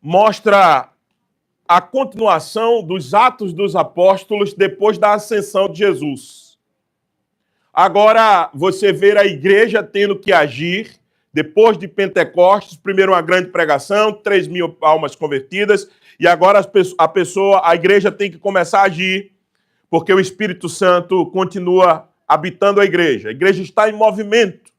mostra a continuação dos Atos dos Apóstolos depois da ascensão de Jesus. Agora você vê a igreja tendo que agir depois de Pentecostes, primeiro uma grande pregação, 3.000 almas convertidas, e agora a igreja tem que começar a agir, porque o Espírito Santo continua habitando a igreja. A igreja está em movimento.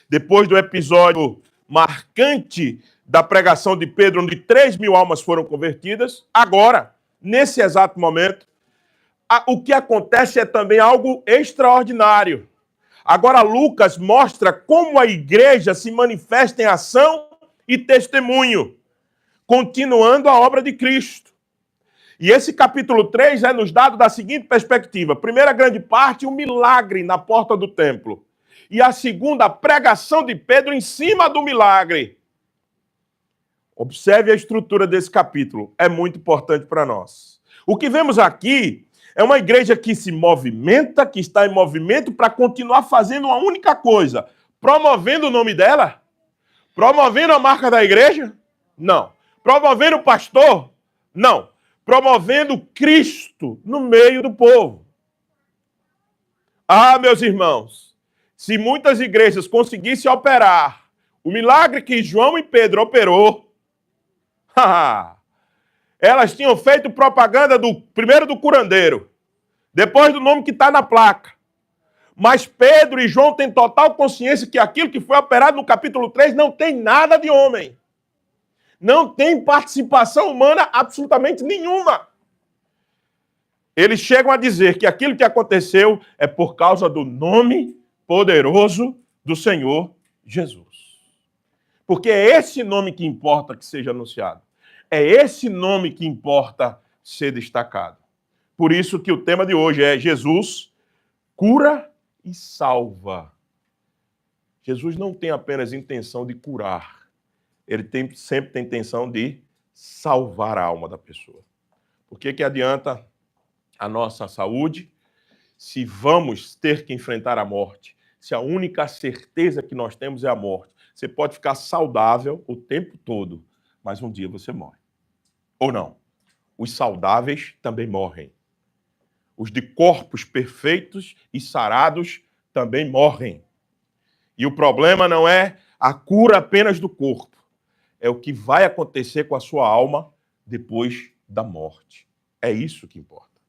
Depois do episódio marcante da pregação de Pedro, onde 3.000 almas foram convertidas, agora, nesse exato momento, o que acontece é também algo extraordinário. Agora Lucas mostra como a igreja se manifesta em ação e testemunho, continuando a obra de Cristo. E esse capítulo 3 é nos dado da seguinte perspectiva. Primeira grande parte, um milagre na porta do templo. E a segunda, a pregação de Pedro em cima do milagre. Observe a estrutura desse capítulo. É muito importante para nós. O que vemos aqui é uma igreja que se movimenta, que está em movimento para continuar fazendo uma única coisa. Promovendo o nome dela? Promovendo a marca da igreja? Não. Promovendo o pastor? Não. Promovendo Cristo no meio do povo. Ah, meus irmãos, se muitas igrejas conseguissem operar o milagre que João e Pedro operou, elas tinham feito propaganda primeiro do curandeiro, depois do nome que está na placa. Mas Pedro e João têm total consciência que aquilo que foi operado no capítulo 3 não tem nada de homem. Não tem participação humana absolutamente nenhuma. Eles chegam a dizer que aquilo que aconteceu é por causa do nome poderoso do Senhor Jesus. Porque é esse nome que importa que seja anunciado. É esse nome que importa ser destacado. Por isso que o tema de hoje é Jesus cura e salva. Jesus não tem apenas intenção de curar. Ele sempre tem intenção de salvar a alma da pessoa. Por que adianta a nossa saúde se vamos ter que enfrentar a morte? Se a única certeza que nós temos é a morte. Você pode ficar saudável o tempo todo, mas um dia você morre. Ou não? Os saudáveis também morrem. Os de corpos perfeitos e sarados também morrem. E o problema não é a cura apenas do corpo. É o que vai acontecer com a sua alma depois da morte. É isso que importa.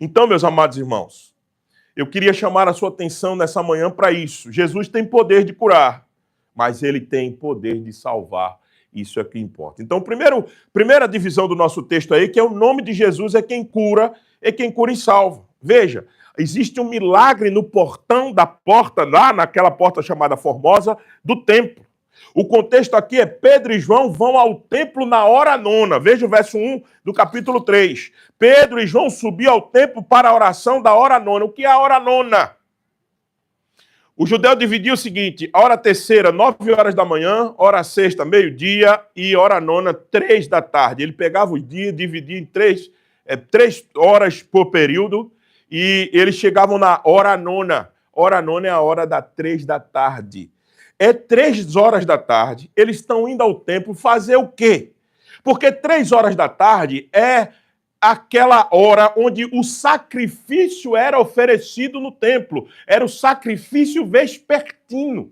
Então, meus amados irmãos, eu queria chamar a sua atenção nessa manhã para isso. Jesus tem poder de curar, mas ele tem poder de salvar. Isso é o que importa. Então, primeira divisão do nosso texto aí, que é o nome de Jesus é quem cura e salva. Veja, existe um milagre no portão da porta, lá naquela porta chamada Formosa, do templo. O contexto aqui é Pedro e João vão ao templo na hora nona. Veja o verso 1 do capítulo 3. Pedro e João subiam ao templo para a oração da hora nona. O que é a hora nona? O judeu dividia o seguinte: a hora terceira, 9 horas da manhã, hora sexta, meio-dia, e hora nona, 3 da tarde. Ele pegava os dias, dividia em 3 horas por período, e eles chegavam na hora nona. Hora nona é a hora da 3 da tarde. É 3 horas da tarde, eles estão indo ao templo fazer o quê? Porque 3 horas da tarde é aquela hora onde o sacrifício era oferecido no templo. Era o sacrifício vespertino.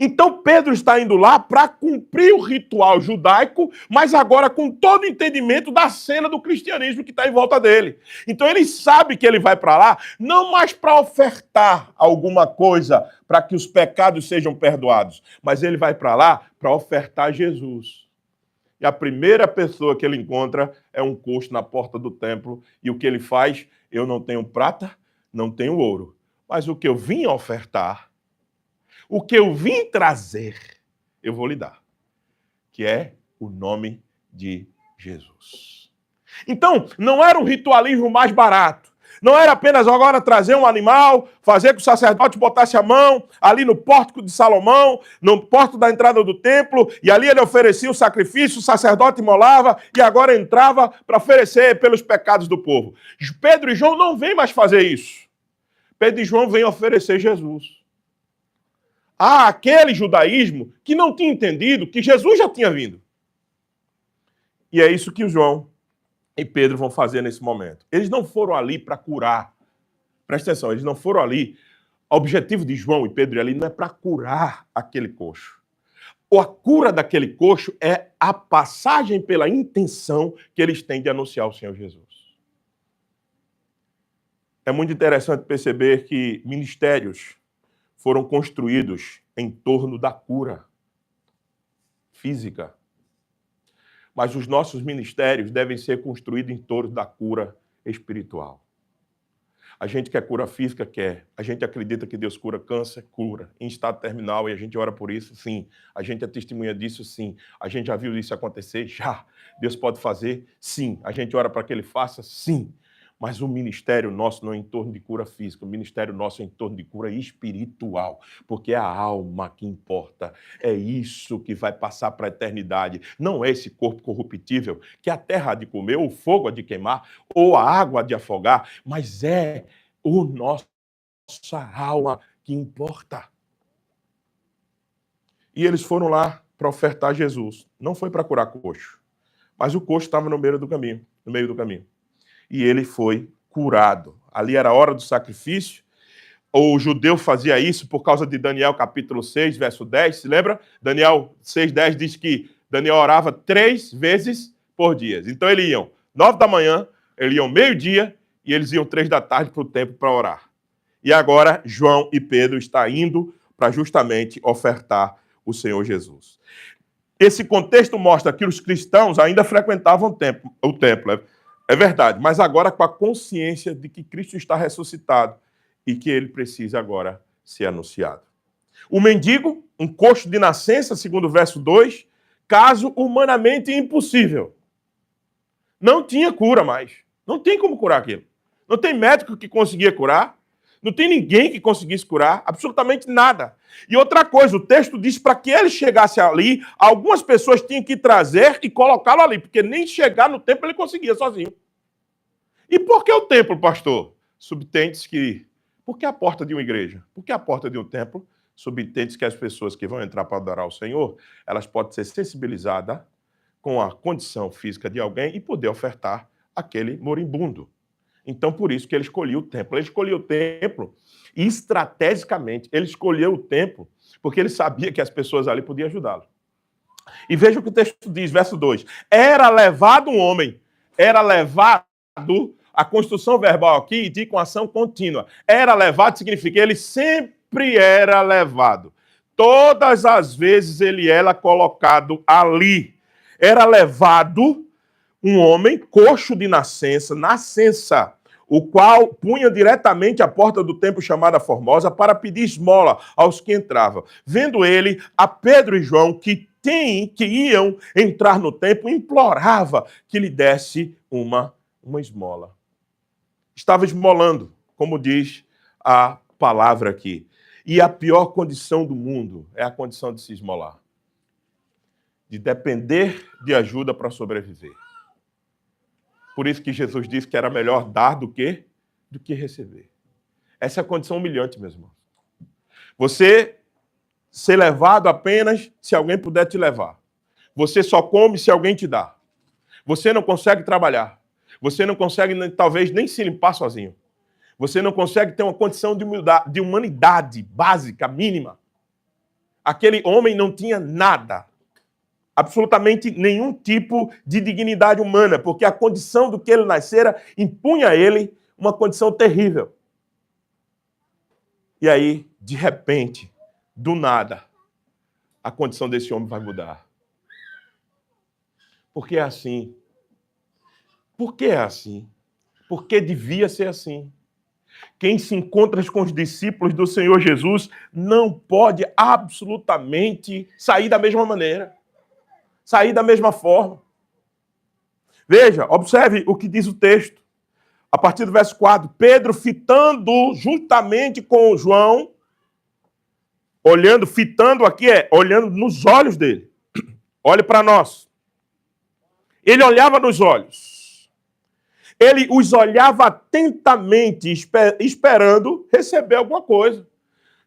Então Pedro está indo lá para cumprir o ritual judaico, mas agora com todo o entendimento da cena do cristianismo que está em volta dele. Então ele sabe que ele vai para lá não mais para ofertar alguma coisa para que os pecados sejam perdoados, mas ele vai para lá para ofertar Jesus. E a primeira pessoa que ele encontra é um coxo na porta do templo. E o que ele faz? Eu não tenho prata, não tenho ouro, mas o que eu vim ofertar, o que eu vim trazer, eu vou lhe dar, que é o nome de Jesus. Então, não era um ritualismo mais barato. Não era apenas agora trazer um animal, fazer que o sacerdote botasse a mão ali no pórtico de Salomão, no pórtico da entrada do templo, e ali ele oferecia o sacrifício, o sacerdote imolava e agora entrava para oferecer pelos pecados do povo. Pedro e João não vêm mais fazer isso. Pedro e João vêm oferecer Jesus. Há aquele judaísmo que não tinha entendido que Jesus já tinha vindo. E é isso que o João e Pedro vão fazer nesse momento. Eles não foram ali para curar. Presta atenção, eles não foram ali. O objetivo de João e Pedro ali não é para curar aquele coxo. A cura daquele coxo é a passagem pela intenção que eles têm de anunciar o Senhor Jesus. É muito interessante perceber que ministérios foram construídos em torno da cura física. Mas os nossos ministérios devem ser construídos em torno da cura espiritual. A gente quer cura física? Quer. A gente acredita que Deus cura câncer? Cura. Em estado terminal, e a gente ora por isso? Sim. A gente é testemunha disso? Sim. A gente já viu isso acontecer? Já. Deus pode fazer? Sim. A gente ora para que Ele faça? Sim. Mas o ministério nosso não é em torno de cura física, o ministério nosso é em torno de cura espiritual, porque é a alma que importa, é isso que vai passar para a eternidade, não é esse corpo corruptível, que a terra há de comer, ou o fogo há de queimar, ou a água há de afogar, mas é o nossa alma que importa. E eles foram lá para ofertar Jesus, não foi para curar coxo, mas o coxo estava no meio do caminho, e ele foi curado. Ali era a hora do sacrifício. O judeu fazia isso por causa de Daniel capítulo 6, verso 10. Se lembra? Daniel 6, 10 diz que Daniel orava 3 vezes por dia. Então eles iam 9 da manhã, eles iam meio-dia e eles iam 3 da tarde para o templo para orar. E agora João e Pedro estão indo para justamente ofertar o Senhor Jesus. Esse contexto mostra que os cristãos ainda frequentavam o templo. É verdade, mas agora com a consciência de que Cristo está ressuscitado e que ele precisa agora ser anunciado. O mendigo, um coxo de nascença, segundo o verso 2, caso humanamente impossível. Não tinha cura mais. Não tem como curar aquilo. Não tem médico que conseguia curar. Não tem ninguém que conseguisse curar. Absolutamente nada. E outra coisa, o texto diz para que ele chegasse ali, algumas pessoas tinham que trazer e colocá-lo ali, porque nem chegar no templo ele conseguia sozinho. E por que o templo, pastor? Subtende-se que... Por que a porta de uma igreja? Por que a porta de um templo? Subtende-se que as pessoas que vão entrar para adorar o Senhor, elas podem ser sensibilizadas com a condição física de alguém e poder ofertar aquele moribundo. Então, por isso que ele escolheu o templo. Ele escolheu o templo e, estrategicamente, ele escolheu o templo porque ele sabia que as pessoas ali podiam ajudá-lo. E veja o que o texto diz, verso 2. Era levado um homem. Era levado, a construção verbal aqui indica uma ação contínua. Era levado significa ele sempre era levado. Todas as vezes ele era colocado ali. Era levado um homem coxo de nascença, o qual punha diretamente à porta do templo chamada Formosa para pedir esmola aos que entravam. Vendo ele, a Pedro e João, que iam entrar no templo, implorava que lhe desse uma esmola. Estava esmolando, como diz a palavra aqui. E a pior condição do mundo é a condição de se esmolar. De depender de ajuda para sobreviver. Por isso que Jesus disse que era melhor dar do que receber. Essa é a condição humilhante, meus irmãos. Você ser levado apenas se alguém puder te levar. Você só come se alguém te dá. Você não consegue trabalhar. Você não consegue, talvez, nem se limpar sozinho. Você não consegue ter uma condição de humanidade básica, mínima. Aquele homem não tinha nada. Absolutamente nenhum tipo de dignidade humana, porque a condição do que ele nascera impunha a ele uma condição terrível. E aí, de repente, do nada, a condição desse homem vai mudar. Por que é assim? Por que é assim? Porque devia ser assim. Quem se encontra com os discípulos do Senhor Jesus não pode absolutamente sair da mesma maneira. Sair da mesma forma. Veja, observe o que diz o texto. A partir do verso 4, Pedro fitando juntamente com João, fitando aqui olhando nos olhos dele. Olhe para nós. Ele olhava nos olhos. Ele os olhava atentamente, esperando receber alguma coisa.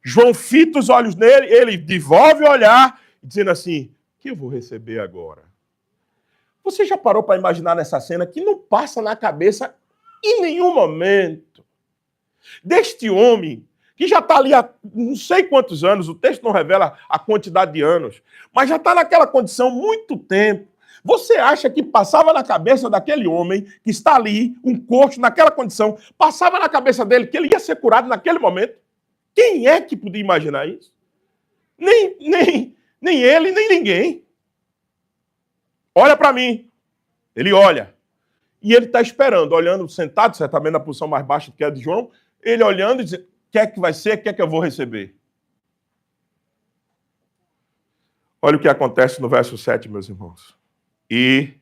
João fita os olhos nele, ele devolve o olhar, dizendo assim, o que eu vou receber agora? Você já parou para imaginar nessa cena que não passa na cabeça em nenhum momento deste homem que já está ali há não sei quantos anos, o texto não revela a quantidade de anos, mas já está naquela condição muito tempo. Você acha que passava na cabeça daquele homem que está ali, um coxo, naquela condição, passava na cabeça dele que ele ia ser curado naquele momento? Quem é que podia imaginar isso? Nem ele, nem ninguém. Olha para mim. Ele olha. E ele está esperando, olhando, sentado, certamente na posição mais baixa que é a de João, ele olhando e dizendo, o que é que vai ser, o que é que eu vou receber? Olha o que acontece no verso 7, meus irmãos. E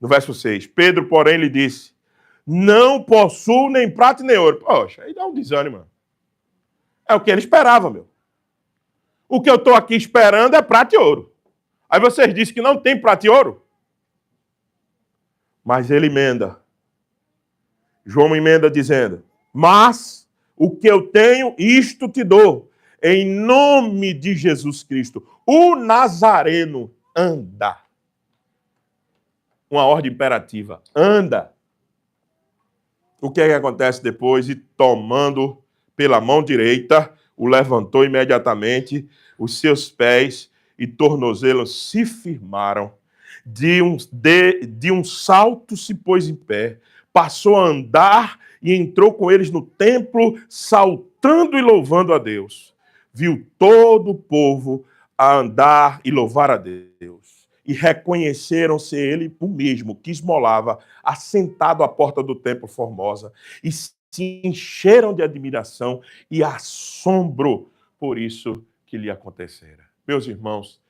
no verso 6, Pedro, porém, lhe disse, não possuo nem prata nem ouro. Poxa, aí dá um desânimo. É o que ele esperava, meu. O que eu estou aqui esperando é prata e ouro. Aí vocês dizem que não tem prata e ouro? Mas ele emenda. João emenda dizendo, mas o que eu tenho, isto te dou. Em nome de Jesus Cristo, o Nazareno, anda. Uma ordem imperativa. Anda. O que é que acontece depois? E tomando pela mão direita, o levantou imediatamente, os seus pés e tornozelos se firmaram. De um salto se pôs em pé, passou a andar e entrou com eles no templo, saltando e louvando a Deus. Viu todo o povo a andar e louvar a Deus. E reconheceram-se ele o mesmo, que esmolava, assentado à porta do templo Formosa, e se encheram de admiração e assombro por isso que lhe acontecera. Meus irmãos,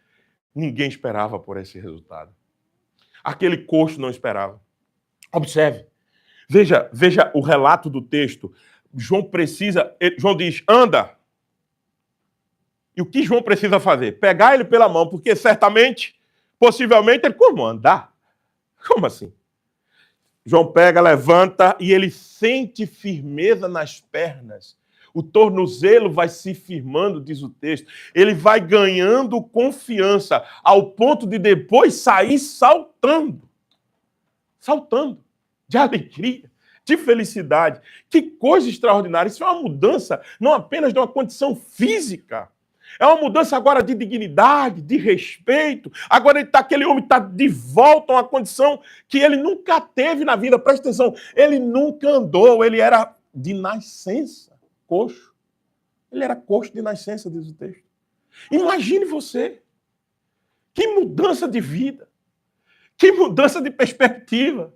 ninguém esperava por esse resultado. Aquele coxo não esperava. Observe. Veja o relato do texto. João diz, anda. E o que João precisa fazer? Pegar ele pela mão, porque certamente, possivelmente, ele como andar? Como assim? João pega, levanta e ele sente firmeza nas pernas. O tornozelo vai se firmando, diz o texto. Ele vai ganhando confiança ao ponto de depois sair saltando. Saltando. De alegria, de felicidade. Que coisa extraordinária. Isso é uma mudança não apenas de uma condição física. É uma mudança agora de dignidade, de respeito. Agora aquele homem está de volta a uma condição que ele nunca teve na vida. Presta atenção, ele nunca andou, ele era de nascença coxo. Ele era coxo de nascença, diz o texto. Imagine você. Que mudança de vida. Que mudança de perspectiva.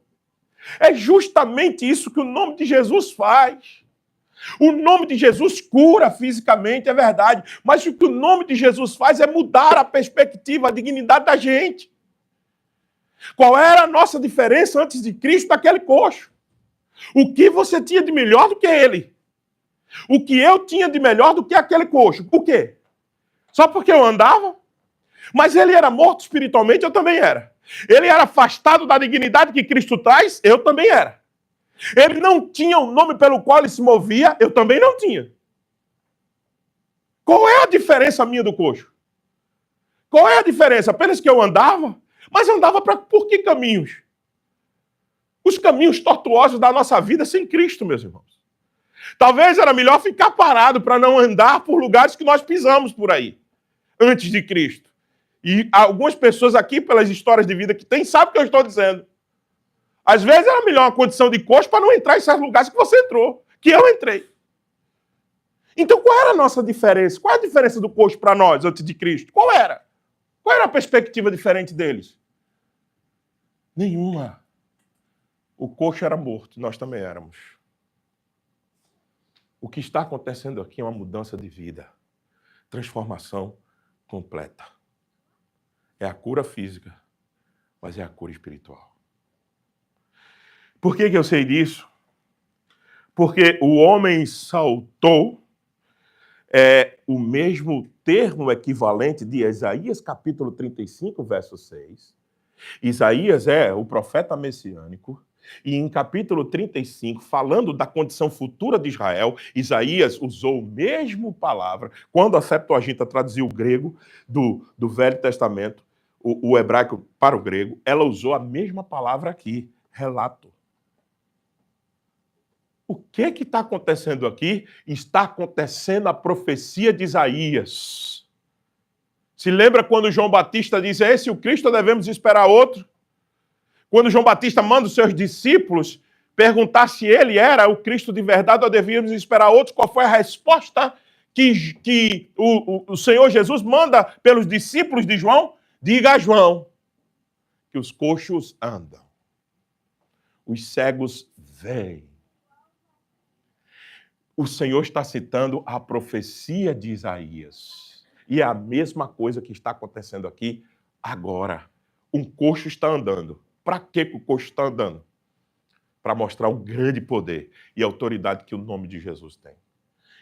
É justamente isso que o nome de Jesus faz. O nome de Jesus cura fisicamente, é verdade. Mas o que o nome de Jesus faz é mudar a perspectiva, a dignidade da gente. Qual era a nossa diferença antes de Cristo daquele coxo? O que você tinha de melhor do que ele? O que eu tinha de melhor do que aquele coxo? Por quê? Só porque eu andava? Mas ele era morto espiritualmente, eu também era. Ele era afastado da dignidade que Cristo traz, eu também era. Ele não tinha o nome pelo qual ele se movia, eu também não tinha. Qual é a diferença minha do coxo? Qual é a diferença? Apenas que eu andava? Mas andava por que caminhos? Os caminhos tortuosos da nossa vida sem Cristo, meus irmãos. Talvez era melhor ficar parado para não andar por lugares que nós pisamos por aí, antes de Cristo. E algumas pessoas aqui, pelas histórias de vida que tem, sabem o que eu estou dizendo. Às vezes era melhor uma condição de coxo para não entrar em certos lugares que você entrou, que eu entrei. Então qual era a nossa diferença? Qual é a diferença do coxo para nós antes de Cristo? Qual era? Qual era a perspectiva diferente deles? Nenhuma. O coxo era morto, nós também éramos. O que está acontecendo aqui é uma mudança de vida. Transformação completa. É a cura física, mas é a cura espiritual. Por que eu sei disso? Porque o homem saltou é o mesmo termo equivalente de Isaías capítulo 35, verso 6. Isaías é o profeta messiânico. E em capítulo 35, falando da condição futura de Israel, Isaías usou a mesma palavra. Quando a Septuaginta traduziu o grego do Velho Testamento, o hebraico para o grego, ela usou a mesma palavra aqui, relato. O que está acontecendo aqui? Está acontecendo a profecia de Isaías. Se lembra quando João Batista diz, é esse o Cristo ou devemos esperar outro? Quando João Batista manda os seus discípulos perguntar se ele era o Cristo de verdade ou devíamos esperar outro, qual foi a resposta que o Senhor Jesus manda pelos discípulos de João? Diga a João que os coxos andam, os cegos veem. O Senhor está citando a profecia de Isaías. E é a mesma coisa que está acontecendo aqui agora. Um coxo está andando. Para que o coxo está andando? Para mostrar o grande poder e autoridade que o nome de Jesus tem.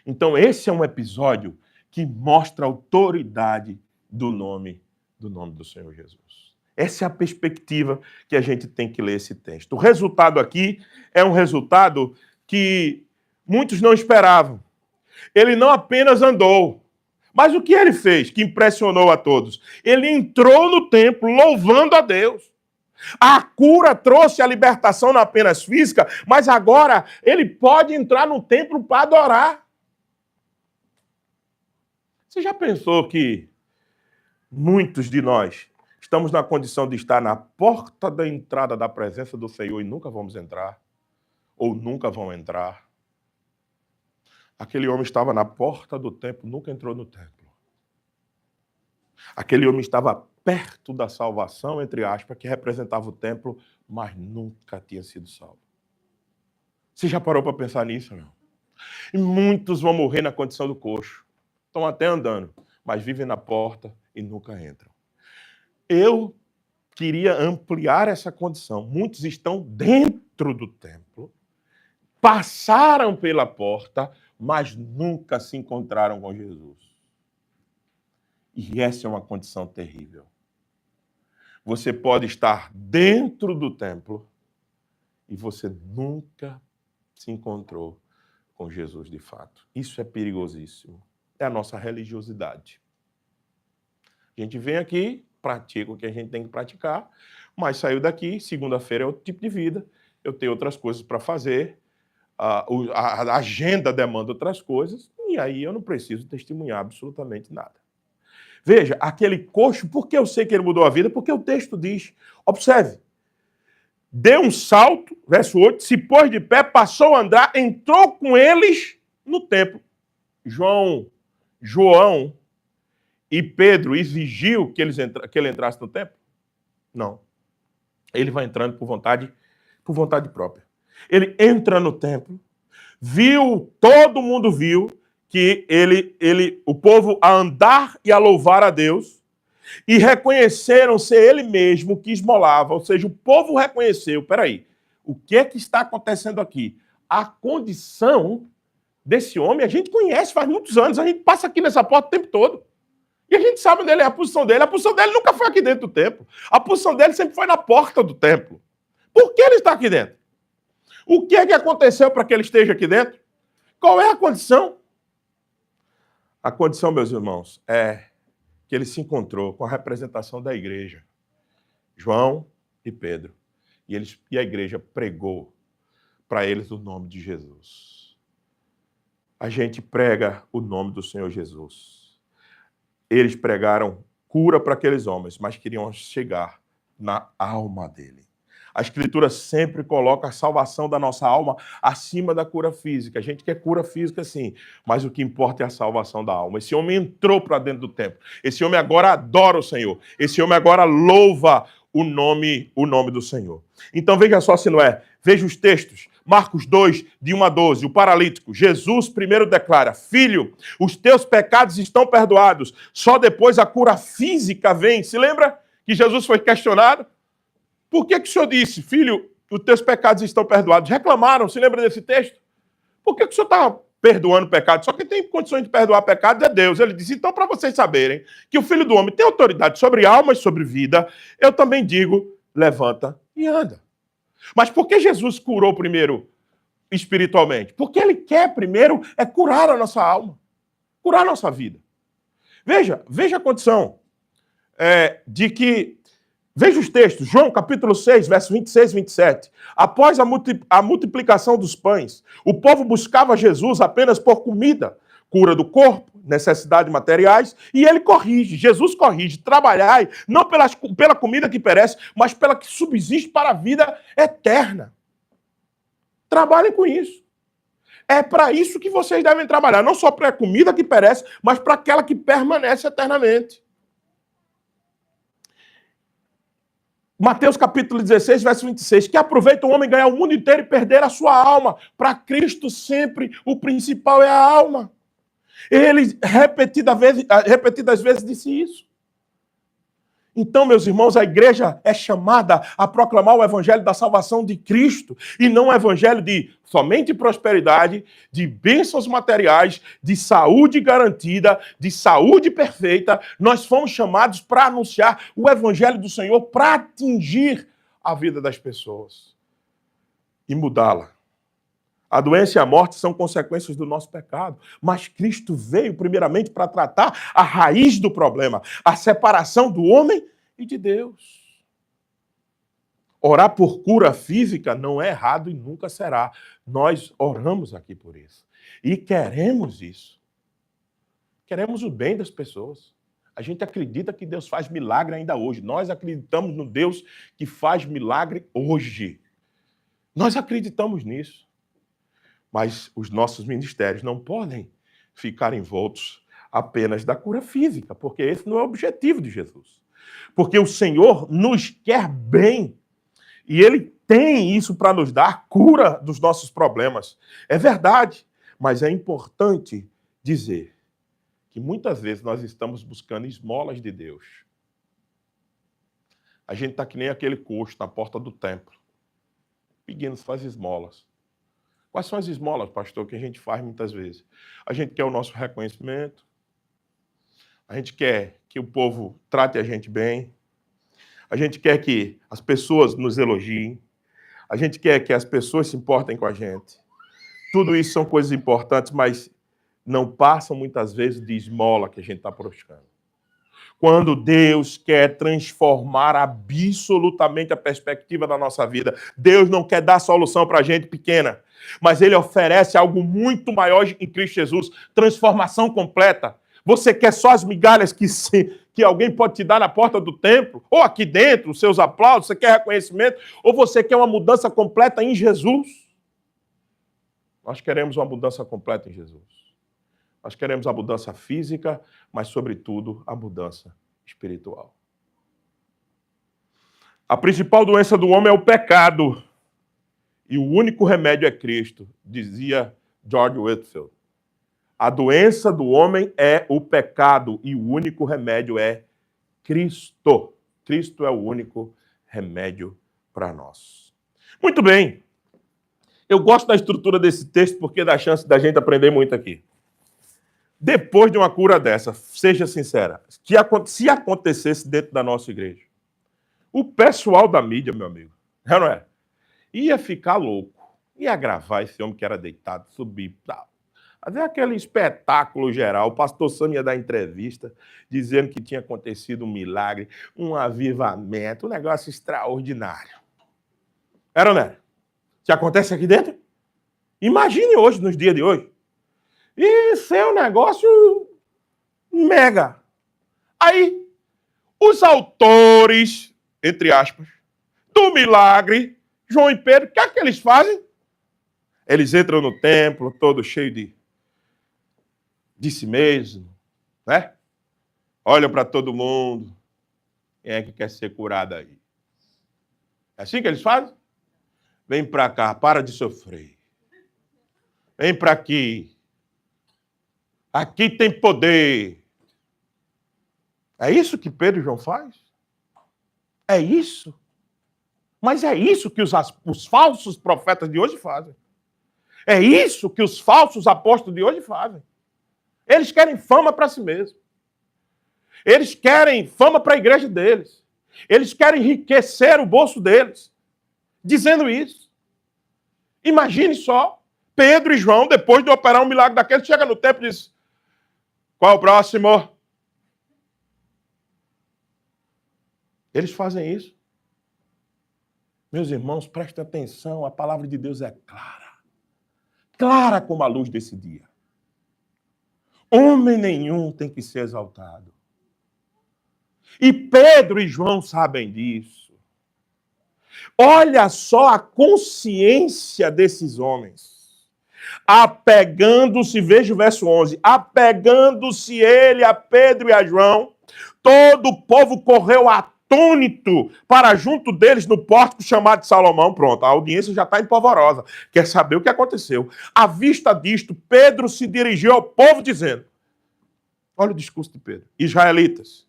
Então, esse é um episódio que mostra a autoridade do nome do Senhor Jesus. Essa é a perspectiva que a gente tem que ler esse texto. O resultado aqui é um resultado que muitos não esperavam. Ele não apenas andou, mas o que ele fez que impressionou a todos? Ele entrou no templo louvando a Deus. A cura trouxe a libertação não apenas física, mas agora ele pode entrar no templo para adorar. Você já pensou que muitos de nós estamos na condição de estar na porta da entrada da presença do Senhor e nunca vamos entrar? Ou nunca vão entrar? Aquele homem estava na porta do templo, nunca entrou no templo. Aquele homem estava perto da salvação, entre aspas, que representava o templo, mas nunca tinha sido salvo. Você já parou para pensar nisso, não? E muitos vão morrer na condição do coxo. Estão até andando, mas vivem na porta e nunca entram. Eu queria ampliar essa condição. Muitos estão dentro do templo, passaram pela porta, mas nunca se encontraram com Jesus. E essa é uma condição terrível. Você pode estar dentro do templo e você nunca se encontrou com Jesus de fato. Isso é perigosíssimo. É a nossa religiosidade. A gente vem aqui, pratica o que a gente tem que praticar, mas saiu daqui, segunda-feira é outro tipo de vida, eu tenho outras coisas para fazer, a agenda demanda outras coisas, e aí eu não preciso testemunhar absolutamente nada. Veja, aquele coxo, por que eu sei que ele mudou a vida? Porque o texto diz, observe, deu um salto, verso 8, se pôs de pé, passou a andar, entrou com eles no templo. João e Pedro exigiu que ele entrasse no templo? Não. Ele vai entrando por vontade própria. Ele entra no templo, todo mundo viu que o povo a andar e a louvar a Deus, e reconheceram ser ele mesmo que esmolava, ou seja, o povo reconheceu, peraí, o que é que está acontecendo aqui? A condição desse homem, a gente conhece faz muitos anos, a gente passa aqui nessa porta o tempo todo, e a gente sabe onde ele é, a posição dele nunca foi aqui dentro do templo, a posição dele sempre foi na porta do templo. Por que ele está aqui dentro? O que é que aconteceu para que ele esteja aqui dentro? Qual é a condição? A condição, meus irmãos, é que ele se encontrou com a representação da igreja, João e Pedro. E a igreja pregou para eles o nome de Jesus. A gente prega o nome do Senhor Jesus. Eles pregaram cura para aqueles homens, mas queriam chegar na alma dele. A Escritura sempre coloca a salvação da nossa alma acima da cura física. A gente quer cura física, sim, mas o que importa é a salvação da alma. Esse homem entrou para dentro do templo. Esse homem agora adora o Senhor. Esse homem agora louva o nome do Senhor. Então veja só se não é. Veja os textos. Marcos 2, de 1 a 12. O paralítico. Jesus primeiro declara, filho, os teus pecados estão perdoados. Só depois a cura física vem. Se lembra que Jesus foi questionado? Por que o senhor disse, filho, os teus pecados estão perdoados? Reclamaram, se lembra desse texto? Por que o senhor está perdoando pecado? Só quem tem condições de perdoar pecados é Deus. Ele disse, então, para vocês saberem que o Filho do Homem tem autoridade sobre alma e sobre vida, eu também digo, levanta e anda. Mas por que Jesus curou primeiro espiritualmente? Porque ele quer primeiro curar a nossa alma, curar a nossa vida. Veja a condição. de que, veja os textos, João capítulo 6, versos 26 e 27. Após a multiplicação dos pães, o povo buscava Jesus apenas por comida, cura do corpo, necessidades materiais, e ele corrige, Jesus corrige, trabalhai, não pela comida que perece, mas pela que subsiste para a vida eterna. Trabalhem com isso. É para isso que vocês devem trabalhar, não só para a comida que perece, mas para aquela que permanece eternamente. Mateus capítulo 16, verso 26, que aproveita o homem ganhar o mundo inteiro e perder a sua alma. Para Cristo sempre o principal é a alma. Ele repetidas vezes disse isso. Então, meus irmãos, a igreja é chamada a proclamar o evangelho da salvação de Cristo e não o evangelho de somente prosperidade, de bênçãos materiais, de saúde garantida, de saúde perfeita. Nós fomos chamados para anunciar o evangelho do Senhor para atingir a vida das pessoas e mudá-la. A doença e a morte são consequências do nosso pecado, mas Cristo veio primeiramente para tratar a raiz do problema, a separação do homem e de Deus. Orar por cura física não é errado e nunca será. Nós oramos aqui por isso. E queremos isso. Queremos o bem das pessoas. A gente acredita que Deus faz milagre ainda hoje. Nós acreditamos no Deus que faz milagre hoje. Nós acreditamos nisso. Mas os nossos ministérios não podem ficar envoltos apenas da cura física, porque esse não é o objetivo de Jesus. Porque o Senhor nos quer bem e Ele tem isso para nos dar cura dos nossos problemas. É verdade, mas é importante dizer que muitas vezes nós estamos buscando esmolas de Deus. A gente está que nem aquele coxo na porta do templo, pedindo as esmolas. Quais são as esmolas, pastor, que a gente faz muitas vezes? A gente quer o nosso reconhecimento, a gente quer que o povo trate a gente bem, a gente quer que as pessoas nos elogiem, a gente quer que as pessoas se importem com a gente. Tudo isso são coisas importantes, mas não passam muitas vezes de esmola que a gente está buscando. Quando Deus quer transformar absolutamente a perspectiva da nossa vida, Deus não quer dar solução para a gente pequena, mas Ele oferece algo muito maior em Cristo Jesus, transformação completa. Você quer só as migalhas que alguém pode te dar na porta do templo, ou aqui dentro, os seus aplausos, você quer reconhecimento, ou você quer uma mudança completa em Jesus? Nós queremos uma mudança completa em Jesus. Nós queremos a mudança física, mas, sobretudo, a mudança espiritual. A principal doença do homem é o pecado. E o único remédio é Cristo, dizia George Whitefield. A doença do homem é o pecado e o único remédio é Cristo. Cristo é o único remédio para nós. Muito bem. Eu gosto da estrutura desse texto porque dá chance da gente aprender muito aqui. Depois de uma cura dessa, seja sincera, se acontecesse dentro da nossa igreja, o pessoal da mídia, meu amigo, não é? Ia ficar louco, ia gravar esse homem que era deitado, subir, fazer aquele espetáculo geral. O pastor Sam ia dar entrevista, dizendo que tinha acontecido um milagre, um avivamento, um negócio extraordinário. Era ou não era? Se acontece aqui dentro? Imagine hoje, nos dias de hoje. Isso é um negócio mega. Aí, os autores, entre aspas, do milagre, João e Pedro, o que é que eles fazem? Eles entram no templo, todo cheio de si mesmo, né? Olham para todo mundo. Quem é que quer ser curado aí? É assim que eles fazem? Vem para cá, para de sofrer. Vem para aqui. Aqui tem poder. É isso que Pedro e João faz? É isso? Mas é isso que os falsos profetas de hoje fazem. É isso que os falsos apóstolos de hoje fazem. Eles querem fama para si mesmos. Eles querem fama para a igreja deles. Eles querem enriquecer o bolso deles, dizendo isso. Imagine só, Pedro e João, depois de operar um milagre daquele, chega no templo e diz: qual o próximo? Eles fazem isso. Meus irmãos, prestem atenção, a palavra de Deus é clara. Clara como a luz desse dia. Homem nenhum tem que ser exaltado. E Pedro e João sabem disso. Olha só a consciência desses homens. Apegando-se, veja o verso 11, apegando-se ele a Pedro e a João, todo o povo correu atônito para junto deles no pórtico chamado de Salomão. Pronto, a audiência já está empolvorosa, quer saber o que aconteceu. À vista disto, Pedro se dirigiu ao povo dizendo, olha o discurso de Pedro, israelitas,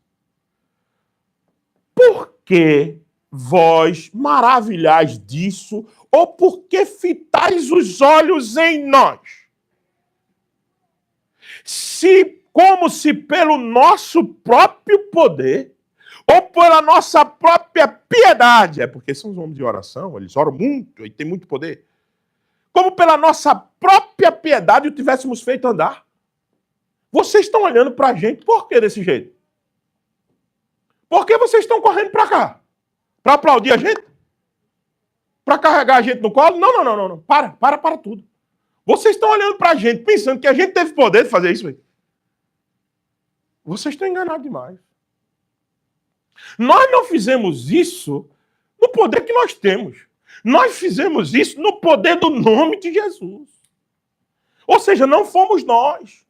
por que vós maravilhais disso, ou por que fitais os olhos em nós? Como se pelo nosso próprio poder, ou pela nossa própria piedade, é porque são os homens de oração, eles oram muito, e tem muito poder, como pela nossa própria piedade o tivéssemos feito andar. Vocês estão olhando para a gente, por que desse jeito? Por que vocês estão correndo para cá? Para aplaudir a gente? Para carregar a gente no colo? Não. Para tudo. Vocês estão olhando para a gente, pensando que a gente teve poder de fazer isso. Véio. Vocês estão enganados demais. Nós não fizemos isso no poder que nós temos. Nós fizemos isso no poder do nome de Jesus. Ou seja, não fomos nós.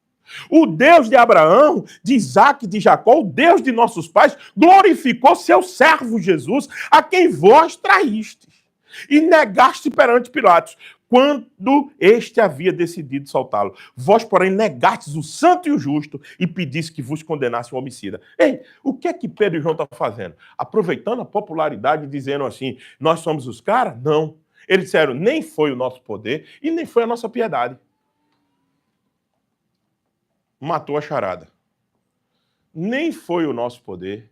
O Deus de Abraão, de Isaac, de Jacó, o Deus de nossos pais, glorificou seu servo Jesus, a quem vós traístes e negaste perante Pilatos, quando este havia decidido soltá-lo. Vós, porém, negastes o santo e o justo e pediste que vos condenasse o homicida. Ei, o que é que Pedro e João estão fazendo? Aproveitando a popularidade e dizendo assim, nós somos os caras? Não. Eles disseram, nem foi o nosso poder e nem foi a nossa piedade. Matou a charada. Nem foi o nosso poder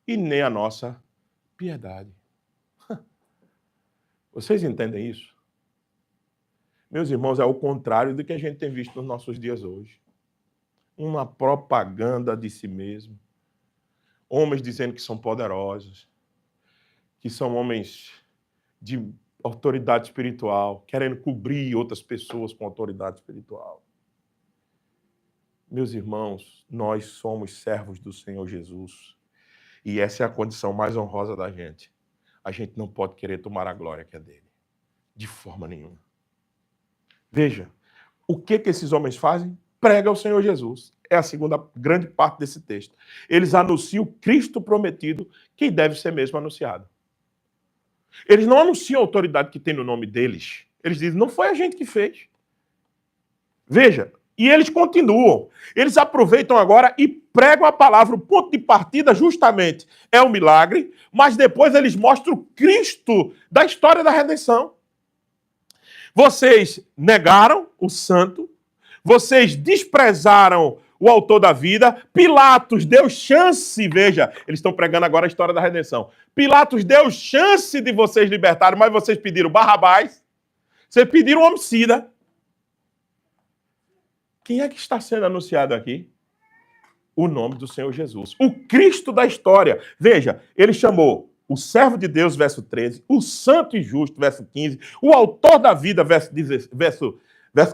e nem a nossa piedade. Vocês entendem isso? Meus irmãos, é o contrário do que a gente tem visto nos nossos dias hoje. Uma propaganda de si mesmo. Homens dizendo que são poderosos, que são homens de autoridade espiritual, querendo cobrir outras pessoas com autoridade espiritual. Meus irmãos, nós somos servos do Senhor Jesus. E essa é a condição mais honrosa da gente. A gente não pode querer tomar a glória que é dele. De forma nenhuma. Veja, o que esses homens fazem? Pregam o Senhor Jesus. É a segunda grande parte desse texto. Eles anunciam o Cristo prometido, que deve ser mesmo anunciado. Eles não anunciam a autoridade que tem no nome deles. Eles dizem, não foi a gente que fez. Veja, e eles continuam. Eles aproveitam agora e pregam a palavra. O ponto de partida, justamente, é o milagre, mas depois eles mostram o Cristo da história da redenção. Vocês negaram o santo, vocês desprezaram o autor da vida, Pilatos deu chance, veja, eles estão pregando agora a história da redenção. Pilatos deu chance de vocês libertarem, mas vocês pediram Barrabás, vocês pediram homicida. Quem é que está sendo anunciado aqui? O nome do Senhor Jesus. O Cristo da história. Veja, ele chamou o servo de Deus, verso 13, o santo e justo, verso 15, o autor da vida, verso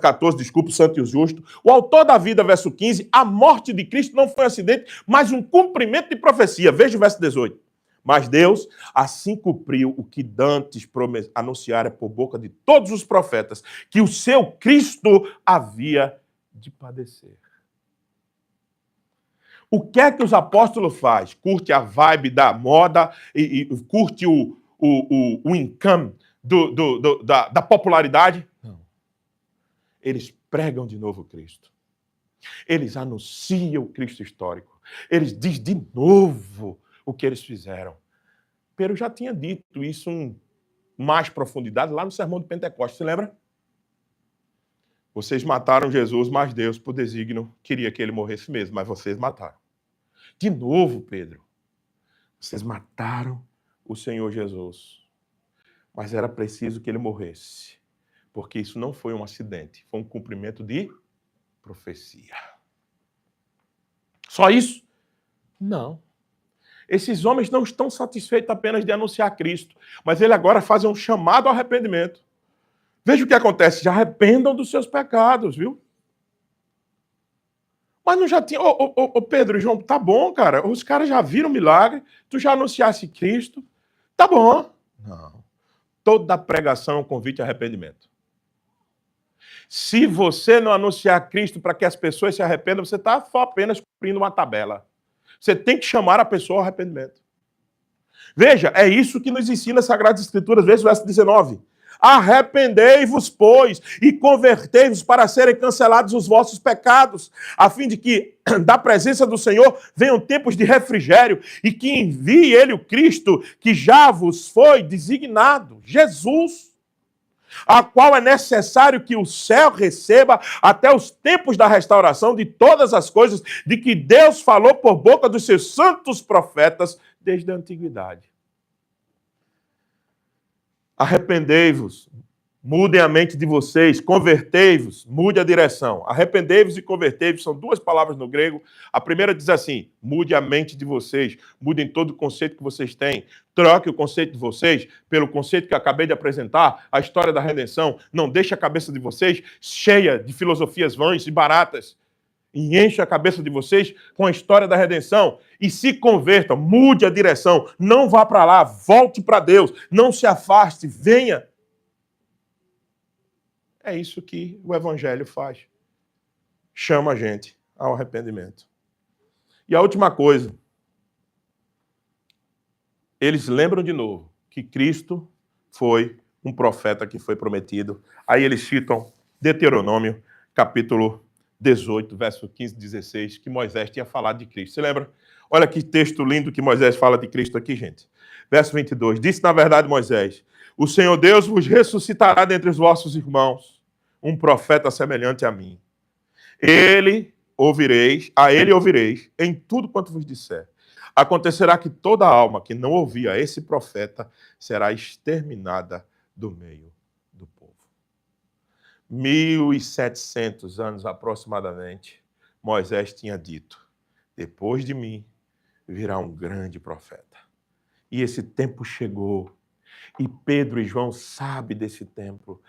14, desculpa, o santo e o justo, o autor da vida, verso 15, a morte de Cristo não foi um acidente, mas um cumprimento de profecia. Veja o verso 18. Mas Deus assim cumpriu o que dantes anunciara por boca de todos os profetas, que o seu Cristo havia de padecer. O que é que os apóstolos fazem? Curte a vibe da moda e curte o income da popularidade? Não. Eles pregam de novo Cristo. Eles anunciam o Cristo histórico. Eles dizem de novo o que eles fizeram. Pedro já tinha dito isso em mais profundidade lá no Sermão de Pentecostes, você lembra? Vocês mataram Jesus, mas Deus, por desígnio, queria que ele morresse mesmo, mas vocês mataram. De novo, Pedro, vocês mataram o Senhor Jesus, mas era preciso que ele morresse, porque isso não foi um acidente, foi um cumprimento de profecia. Só isso? Não. Esses homens não estão satisfeitos apenas de anunciar Cristo, mas ele agora faz um chamado ao arrependimento. Veja o que acontece, já arrependam dos seus pecados, viu? Mas não já tinha. Ô, Pedro e João, tá bom, cara. Os caras já viram milagre, tu já anunciasse Cristo, tá bom. Não. Toda pregação é um convite ao arrependimento. Se você não anunciar Cristo para que as pessoas se arrependam, você está apenas cumprindo uma tabela. Você tem que chamar a pessoa ao arrependimento. Veja, é isso que nos ensina as Sagradas Escrituras, veja o verso 19. Arrependei-vos, pois, e convertei-vos para serem cancelados os vossos pecados, a fim de que da presença do Senhor venham tempos de refrigério e que envie ele o Cristo que já vos foi designado, Jesus, a qual é necessário que o céu receba até os tempos da restauração de todas as coisas de que Deus falou por boca dos seus santos profetas desde a antiguidade. Arrependei-vos, mudem a mente de vocês, convertei-vos, mude a direção. Arrependei-vos e convertei-vos são duas palavras no grego. A primeira diz assim, mude a mente de vocês, mudem todo o conceito que vocês têm, troque o conceito de vocês pelo conceito que eu acabei de apresentar, a história da redenção. Não deixe a cabeça de vocês cheia de filosofias vãs e baratas. E enche a cabeça de vocês com a história da redenção e se convertam, mude a direção, não vá para lá, volte para Deus, não se afaste, venha. É isso que o Evangelho faz. Chama a gente ao arrependimento. E a última coisa, eles lembram de novo que Cristo foi um profeta que foi prometido. Aí eles citam Deuteronômio, capítulo 18, verso 15 e 16, que Moisés tinha falado de Cristo. Você lembra? Olha que texto lindo que Moisés fala de Cristo aqui, gente. Verso 22. Disse, na verdade, Moisés, o Senhor Deus vos ressuscitará dentre os vossos irmãos, um profeta semelhante a mim. A ele ouvireis em tudo quanto vos disser. Acontecerá que toda alma que não ouvir a esse profeta será exterminada do meio do povo. 1.700 anos aproximadamente, Moisés tinha dito, depois de mim virá um grande profeta. E esse tempo chegou. E Pedro e João sabem desse tempo,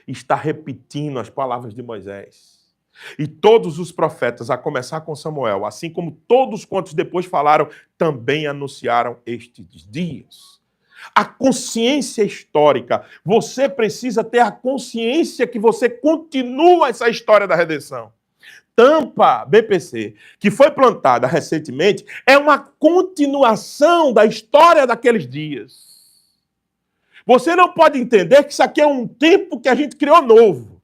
está repetindo as palavras de Moisés. E todos os profetas, a começar com Samuel, assim como todos quantos depois falaram, também anunciaram estes dias. A consciência histórica. Você precisa ter a consciência que você continua essa história da redenção. Tampa BPC, que foi plantada recentemente, é uma continuação da história daqueles dias. Você não pode entender que isso aqui é um tempo que a gente criou novo.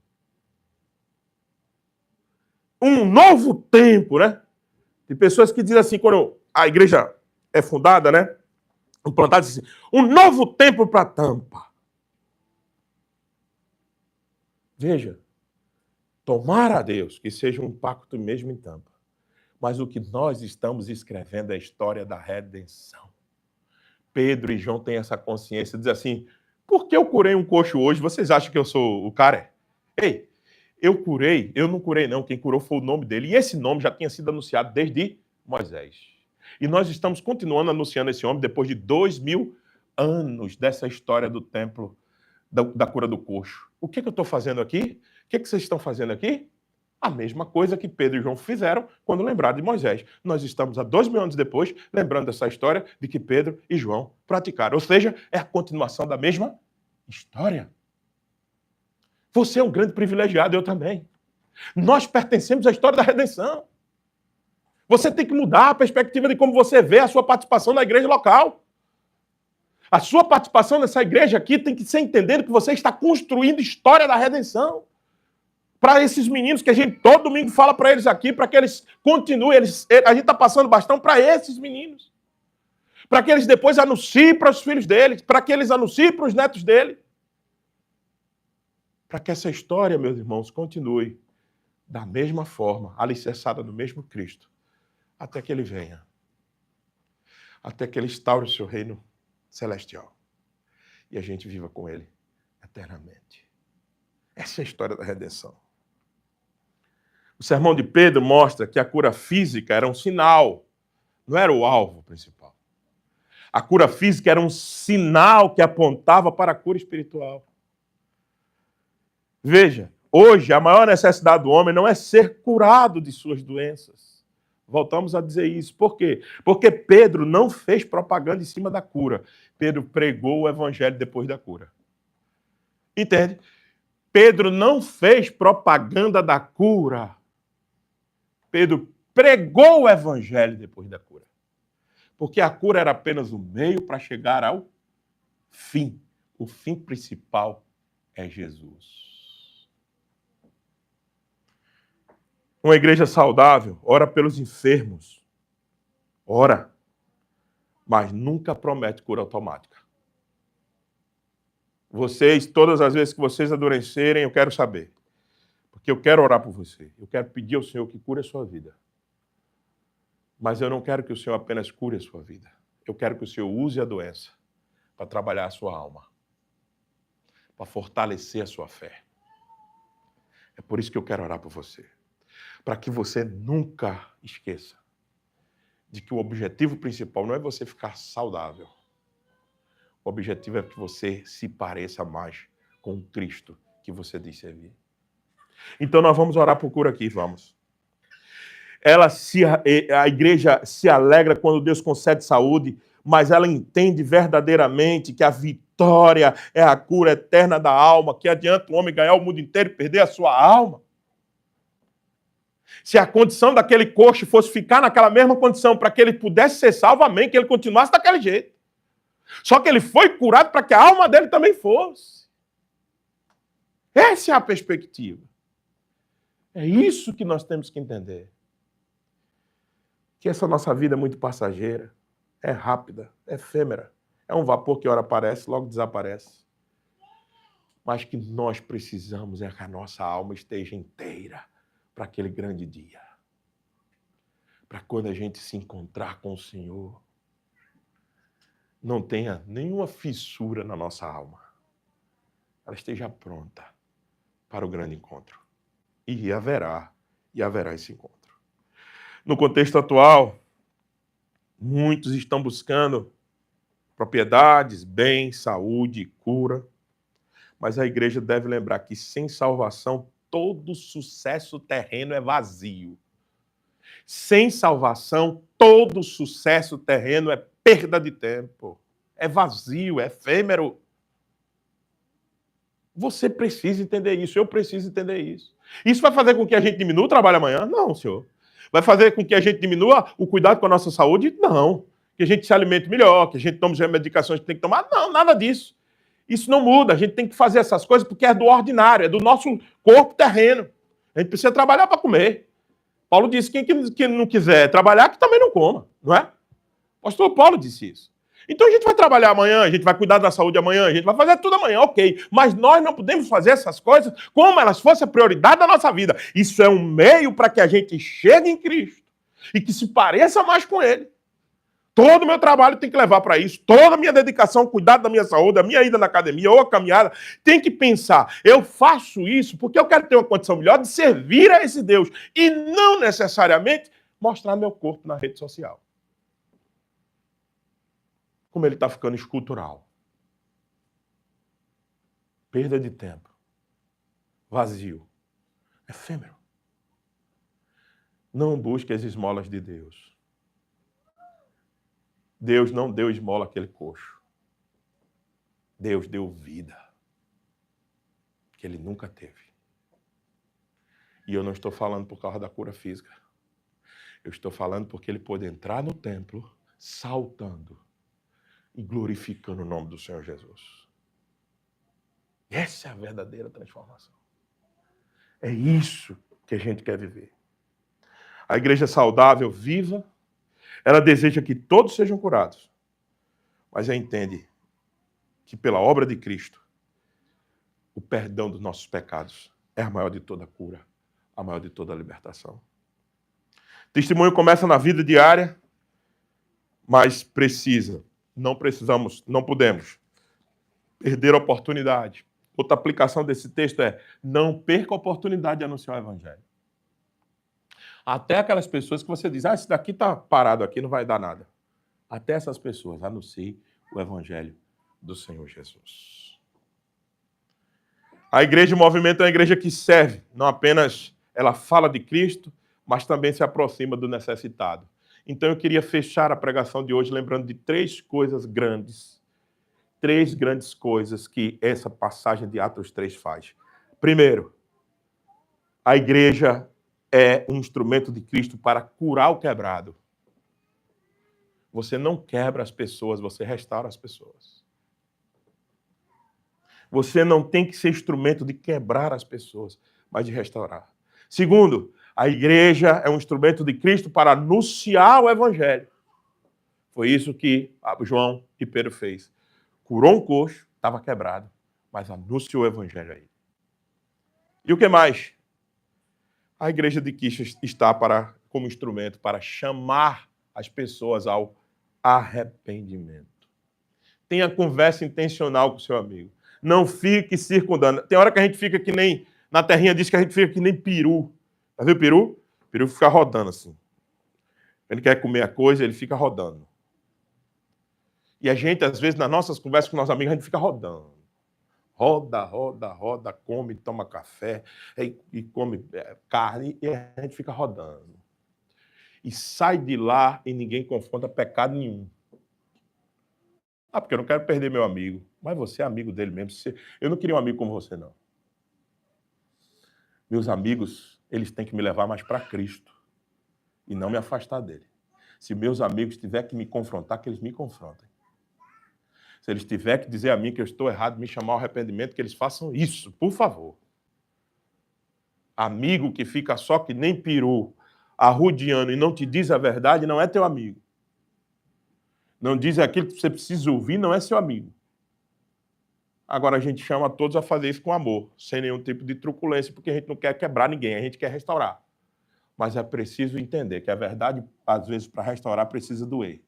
Um novo tempo, né? Tem pessoas que dizem assim, quando a igreja é fundada, né? Implantada assim, um novo tempo para Tampa. Veja, tomara a Deus que seja um pacto mesmo em Tampa. Mas o que nós estamos escrevendo é a história da redenção. Pedro e João têm essa consciência, diz assim, por que eu curei um coxo hoje? Vocês acham que eu sou o cara? Ei, eu não curei não, quem curou foi o nome dele. E esse nome já tinha sido anunciado desde Moisés. E nós estamos continuando anunciando esse homem depois de 2000 anos dessa história do templo, da cura do coxo. O que eu estou fazendo aqui? O que vocês estão fazendo aqui? A mesma coisa que Pedro e João fizeram quando lembraram de Moisés. Nós estamos há 2000 anos depois lembrando dessa história de que Pedro e João praticaram. Ou seja, é a continuação da mesma história. Você é um grande privilegiado, eu também. Nós pertencemos à história da redenção. Você tem que mudar a perspectiva de como você vê a sua participação na igreja local. A sua participação nessa igreja aqui tem que ser entendendo que você está construindo história da redenção. Para esses meninos que a gente todo domingo fala para eles aqui, para que eles continuem, a gente está passando bastão para esses meninos. Para que eles depois anunciem para os filhos deles, para que eles anunciem para os netos dele. Para que essa história, meus irmãos, continue da mesma forma, alicerçada no mesmo Cristo, até que ele venha. Até que ele instaure o seu reino celestial. E a gente viva com ele eternamente. Essa é a história da redenção. O sermão de Pedro mostra que a cura física era um sinal, não era o alvo principal. A cura física era um sinal que apontava para a cura espiritual. Veja, hoje a maior necessidade do homem não é ser curado de suas doenças. Voltamos a dizer isso. Por quê? Porque Pedro não fez propaganda em cima da cura. Pedro pregou o evangelho depois da cura. Entende? Pedro não fez propaganda da cura. Pedro pregou o evangelho depois da cura. Porque a cura era apenas um meio para chegar ao fim. O fim principal é Jesus. Uma igreja saudável ora pelos enfermos. Ora. Mas nunca promete cura automática. Vocês, todas as vezes que vocês adoecerem, eu quero saber. Porque eu quero orar por você. Eu quero pedir ao Senhor que cure a sua vida. Mas eu não quero que o Senhor apenas cure a sua vida. Eu quero que o Senhor use a doença para trabalhar a sua alma. Para fortalecer a sua fé. É por isso que eu quero orar por você. Para que você nunca esqueça de que o objetivo principal não é você ficar saudável. O objetivo é que você se pareça mais com o Cristo que você diz servir. Então nós vamos orar por cura aqui, vamos. A igreja se alegra quando Deus concede saúde, mas ela entende verdadeiramente que a vitória é a cura eterna da alma, que adianta o homem ganhar o mundo inteiro e perder a sua alma. Se a condição daquele coxo fosse ficar naquela mesma condição para que ele pudesse ser salvo, amém, que ele continuasse daquele jeito. Só que ele foi curado para que a alma dele também fosse. Essa é a perspectiva. É isso que nós temos que entender. Que essa nossa vida é muito passageira, é rápida, é efêmera. É um vapor que ora aparece, logo desaparece. Mas que nós precisamos é que a nossa alma esteja inteira para aquele grande dia. Para quando a gente se encontrar com o Senhor, não tenha nenhuma fissura na nossa alma. Ela esteja pronta para o grande encontro. E haverá esse encontro. No contexto atual, muitos estão buscando propriedades, bens, saúde, cura. Mas a igreja deve lembrar que sem salvação, todo sucesso terreno é vazio. Sem salvação, todo sucesso terreno é perda de tempo. É vazio, é efêmero. Você precisa entender isso, eu preciso entender isso. Isso vai fazer com que a gente diminua o trabalho amanhã? Não, senhor. Vai fazer com que a gente diminua o cuidado com a nossa saúde? Não. Que a gente se alimente melhor, que a gente tome as medicações que tem que tomar? Não, nada disso. Isso não muda. A gente tem que fazer essas coisas porque é do ordinário, é do nosso corpo terreno. A gente precisa trabalhar para comer. Paulo disse que quem não quiser trabalhar, que também não coma, não é? O pastor Paulo disse isso. Então a gente vai trabalhar amanhã, a gente vai cuidar da saúde amanhã, a gente vai fazer tudo amanhã, ok. Mas nós não podemos fazer essas coisas como elas fossem a prioridade da nossa vida. Isso é um meio para que a gente chegue em Cristo e que se pareça mais com Ele. Todo o meu trabalho tem que levar para isso. Toda a minha dedicação, cuidado da minha saúde, a minha ida na academia ou a caminhada, tem que pensar, eu faço isso porque eu quero ter uma condição melhor de servir a esse Deus e não necessariamente mostrar meu corpo na rede social. Como ele está ficando escultural. Perda de tempo. Vazio. Efêmero. Não busque as esmolas de Deus. Deus não deu esmola àquele coxo. Deus deu vida. Que ele nunca teve. E eu não estou falando por causa da cura física. Eu estou falando porque ele pôde entrar no templo saltando e glorificando o nome do Senhor Jesus. Essa é a verdadeira transformação. É isso que a gente quer viver. A igreja saudável, viva, ela deseja que todos sejam curados, mas ela entende que pela obra de Cristo, o perdão dos nossos pecados é a maior de toda cura, a maior de toda libertação. Testemunho começa na vida diária, mas não podemos perder a oportunidade. Outra aplicação desse texto é: não perca a oportunidade de anunciar o evangelho. Até aquelas pessoas que você diz, esse daqui está parado aqui, não vai dar nada. Até essas pessoas, anuncie o evangelho do Senhor Jesus. A igreja Movimento é uma igreja que serve, não apenas ela fala de Cristo, mas também se aproxima do necessitado. Então eu queria fechar a pregação de hoje lembrando de três grandes coisas que essa passagem de Atos 3 faz. Primeiro, a igreja é um instrumento de Cristo para curar o quebrado. Você não quebra as pessoas, você restaura as pessoas. Você não tem que ser instrumento de quebrar as pessoas, mas de restaurar. Segundo, a igreja é um instrumento de Cristo para anunciar o evangelho. Foi isso que João e Pedro fez. Curou um coxo, estava quebrado, mas anunciou o evangelho aí. E o que mais? A igreja de Cristo está como instrumento para chamar as pessoas ao arrependimento. Tenha conversa intencional com o seu amigo. Não fique circundando. Tem hora que a gente fica que nem... Na terrinha diz que a gente fica que nem peru. Já viu peru? O peru fica rodando assim. Ele quer comer a coisa, ele fica rodando. E a gente, às vezes, nas nossas conversas com nossos amigos, a gente fica rodando. Roda, come, toma café, e come carne, e a gente fica rodando. E sai de lá e ninguém confronta pecado nenhum. Porque eu não quero perder meu amigo. Mas você é amigo dele mesmo. Eu não queria um amigo como você, não. Meus amigos, eles têm que me levar mais para Cristo e não me afastar dele. Se meus amigos tiverem que me confrontar, que eles me confrontem. Se eles tiverem que dizer a mim que eu estou errado, me chamar ao arrependimento, que eles façam isso, por favor. Amigo que fica só que nem peru, arrudeando e não te diz a verdade, não é teu amigo. Não diz aquilo que você precisa ouvir, não é seu amigo. Agora a gente chama todos a fazer isso com amor, sem nenhum tipo de truculência, porque a gente não quer quebrar ninguém, a gente quer restaurar. Mas é preciso entender que a verdade, às vezes, para restaurar, precisa doer.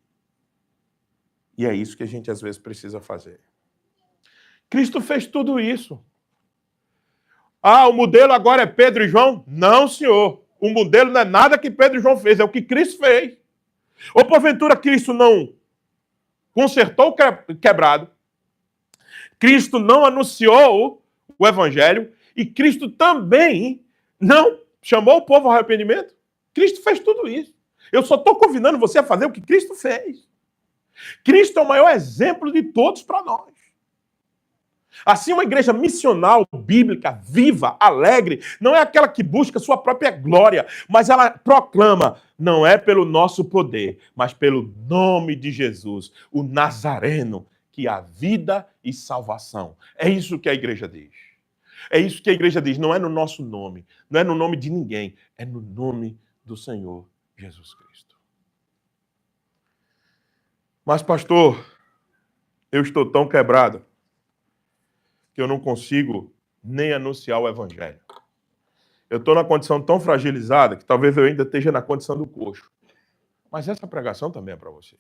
E é isso que a gente, às vezes, precisa fazer. Cristo fez tudo isso. O modelo agora é Pedro e João? Não, senhor. O modelo não é nada que Pedro e João fez, é o que Cristo fez. Ou, porventura, Cristo não consertou o quebrado, Cristo não anunciou o evangelho e Cristo também não chamou o povo ao arrependimento? Cristo fez tudo isso. Eu só estou convidando você a fazer o que Cristo fez. Cristo é o maior exemplo de todos para nós. Assim, uma igreja missional, bíblica, viva, alegre, não é aquela que busca sua própria glória, mas ela proclama, não é pelo nosso poder, mas pelo nome de Jesus, o Nazareno, que há vida e salvação. É isso que a igreja diz. É isso que a igreja diz, não é no nosso nome, não é no nome de ninguém, é no nome do Senhor Jesus Cristo. Mas, pastor, eu estou tão quebrado que eu não consigo nem anunciar o evangelho. Eu estou na condição tão fragilizada que talvez eu ainda esteja na condição do coxo. Mas essa pregação também é para você.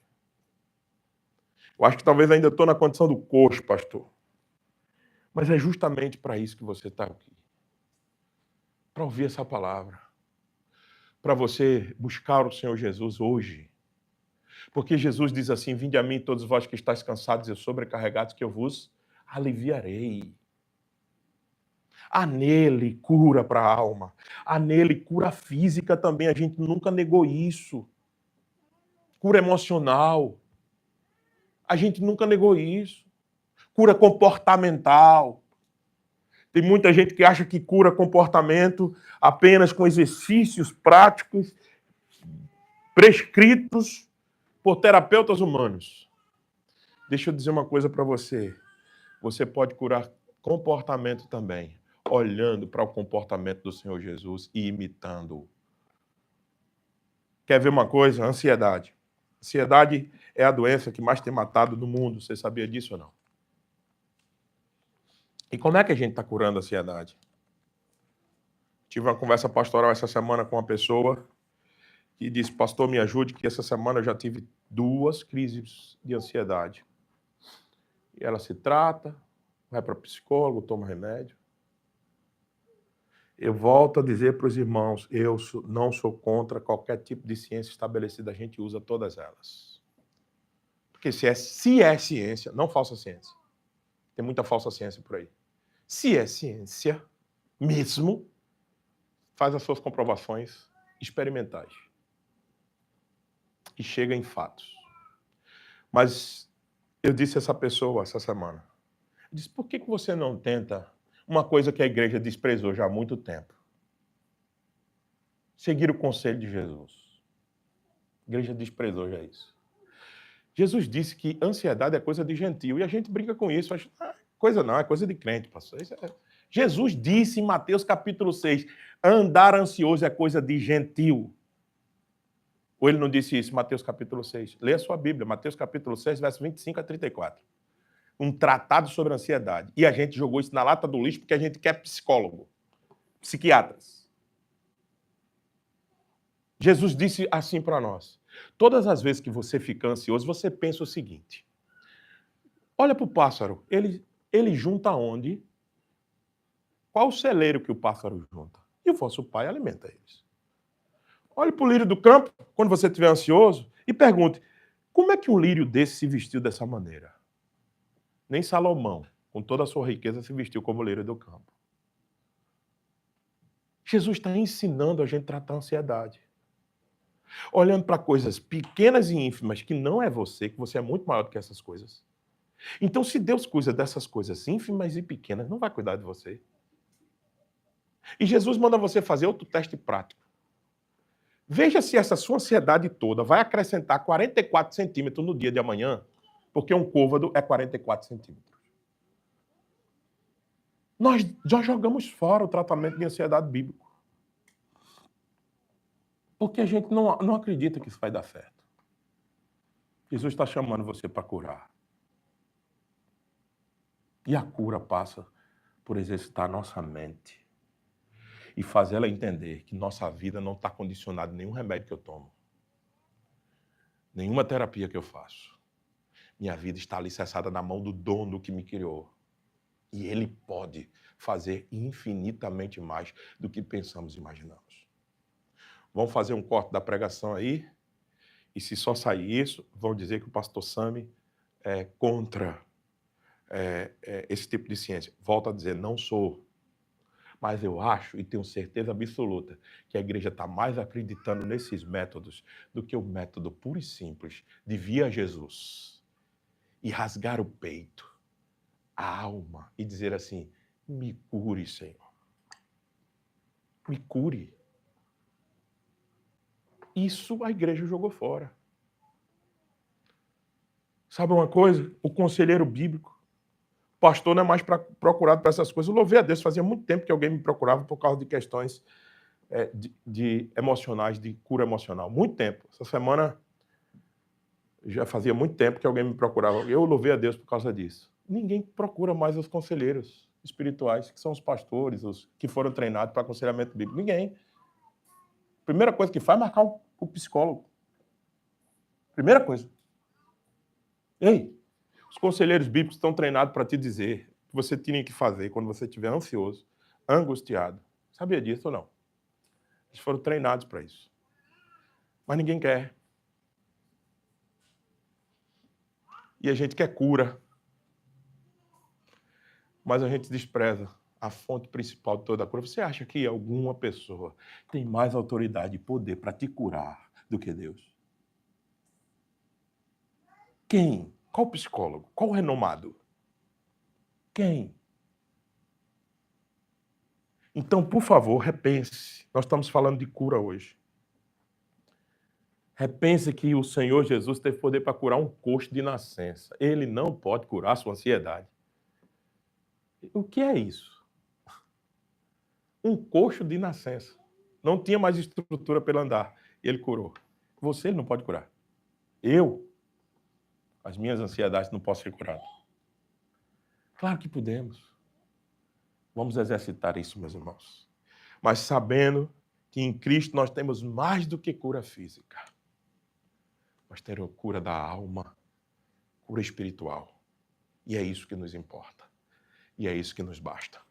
Eu acho que talvez ainda estou na condição do coxo, pastor. Mas é justamente para isso que você está aqui. Para ouvir essa palavra. Para você buscar o Senhor Jesus hoje. Porque Jesus diz assim, vinde a mim todos vós que estáis cansados e sobrecarregados, que eu vos aliviarei. Há nele cura para a alma. Há nele cura física também. A gente nunca negou isso. Cura emocional. A gente nunca negou isso. Cura comportamental. Tem muita gente que acha que cura comportamento apenas com exercícios práticos prescritos por terapeutas humanos. Deixa eu dizer uma coisa para você. Você pode curar comportamento também, olhando para o comportamento do Senhor Jesus e imitando-o. Quer ver uma coisa? Ansiedade. Ansiedade é a doença que mais tem matado no mundo. Você sabia disso ou não? E como é que a gente está curando a ansiedade? Tive uma conversa pastoral essa semana com uma pessoa que disse, pastor, me ajude, que essa semana eu já tive 2 crises de ansiedade. E ela se trata, vai para psicólogo, toma remédio. Eu volto a dizer para os irmãos, não sou contra qualquer tipo de ciência estabelecida, a gente usa todas elas. Porque se é ciência, não falsa ciência. Tem muita falsa ciência por aí. Se é ciência mesmo, faz as suas comprovações experimentais. E chega em fatos. Mas eu disse a essa pessoa essa semana, eu disse, por que você não tenta uma coisa que a igreja desprezou já há muito tempo? Seguir o conselho de Jesus. A igreja desprezou já isso. Jesus disse que ansiedade é coisa de gentil, e a gente brinca com isso, acha, coisa não, é coisa de crente, pastor. Jesus disse em Mateus capítulo 6, andar ansioso é coisa de gentil. Ou ele não disse isso em Mateus capítulo 6? Leia a sua Bíblia, Mateus capítulo 6, verso 25 a 34. Um tratado sobre ansiedade. E a gente jogou isso na lata do lixo porque a gente quer psicólogo, psiquiatras. Jesus disse assim para nós, todas as vezes que você fica ansioso, você pensa o seguinte, olha para o pássaro, ele junta onde? Qual o celeiro que o pássaro junta? E o vosso pai alimenta eles. Olhe para o lírio do campo, quando você estiver ansioso, e pergunte, como é que um lírio desse se vestiu dessa maneira? Nem Salomão, com toda a sua riqueza, se vestiu como lírio do campo. Jesus está ensinando a gente a tratar a ansiedade. Olhando para coisas pequenas e ínfimas, que não é você, que você é muito maior do que essas coisas. Então, se Deus cuida dessas coisas ínfimas e pequenas, não vai cuidar de você. E Jesus manda você fazer outro teste prático. Veja se essa sua ansiedade toda vai acrescentar 44 centímetros no dia de amanhã, porque um côvado é 44 centímetros. Nós já jogamos fora o tratamento de ansiedade bíblico. Porque a gente não acredita que isso vai dar certo. Jesus está chamando você para curar. E a cura passa por exercitar nossa mente e fazer ela entender que nossa vida não está condicionada a nenhum remédio que eu tomo, nenhuma terapia que eu faço. Minha vida está alicerçada na mão do dono que me criou. E ele pode fazer infinitamente mais do que pensamos e imaginamos. Vamos fazer um corte da pregação aí, e se só sair isso, vão dizer que o pastor Sami é contra esse tipo de ciência. Volto a dizer, não sou. Mas eu acho e tenho certeza absoluta que a igreja está mais acreditando nesses métodos do que o método puro e simples de vir a Jesus e rasgar o peito, a alma, e dizer assim, me cure, Senhor. Me cure. Isso a igreja jogou fora. Sabe uma coisa? O conselheiro bíblico, o pastor não é mais procurado para essas coisas. Eu louvei a Deus, fazia muito tempo que alguém me procurava por causa de questões de emocionais, de cura emocional. Muito tempo. Essa semana, já fazia muito tempo que alguém me procurava. Eu louvei a Deus por causa disso. Ninguém procura mais os conselheiros espirituais, que são os pastores, os que foram treinados para aconselhamento bíblico. Ninguém. Primeira coisa que faz é marcar o psicólogo. Primeira coisa. Ei, os conselheiros bíblicos estão treinados para te dizer o que você tinha que fazer quando você estiver ansioso, angustiado. Sabia disso ou não? Eles foram treinados para isso. Mas ninguém quer. E a gente quer cura. Mas a gente despreza a fonte principal de toda a cura. Você acha que alguma pessoa tem mais autoridade e poder para te curar do que Deus? Quem? Qual psicólogo? Qual renomado? Quem? Então, por favor, repense. Nós estamos falando de cura hoje. Repense que o Senhor Jesus teve poder para curar um coxo de nascença. Ele não pode curar a sua ansiedade. O que é isso? Um coxo de nascença. Não tinha mais estrutura para ele andar. Ele curou. Você ele não pode curar. Eu, as minhas ansiedades não posso ser curado. Claro que podemos. Vamos exercitar isso, meus irmãos. Mas sabendo que em Cristo nós temos mais do que cura física. Nós temos cura da alma, cura espiritual. E é isso que nos importa. E é isso que nos basta.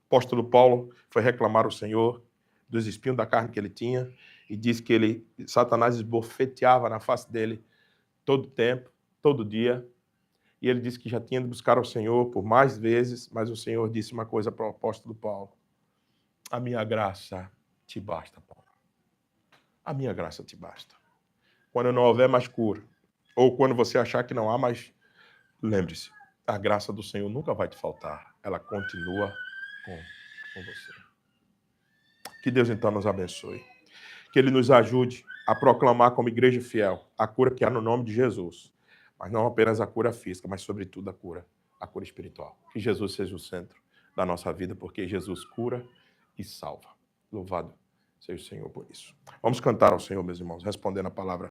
apóstolo Paulo foi reclamar ao Senhor dos espinhos da carne que ele tinha e disse que Satanás esbofeteava na face dele todo tempo, todo dia. E ele disse que já tinha de buscar ao Senhor por mais vezes, mas o Senhor disse uma coisa para o apóstolo Paulo: a minha graça te basta, Paulo. A minha graça te basta. Quando não houver mais cura, ou quando você achar que não há mais, lembre-se, a graça do Senhor nunca vai te faltar. Ela continua com você. Que Deus então nos abençoe. Que Ele nos ajude a proclamar como igreja fiel a cura que há no nome de Jesus. Mas não apenas a cura física, mas sobretudo a cura espiritual. Que Jesus seja o centro da nossa vida, porque Jesus cura e salva. Louvado seja o Senhor por isso. Vamos cantar ao Senhor, meus irmãos, respondendo a palavra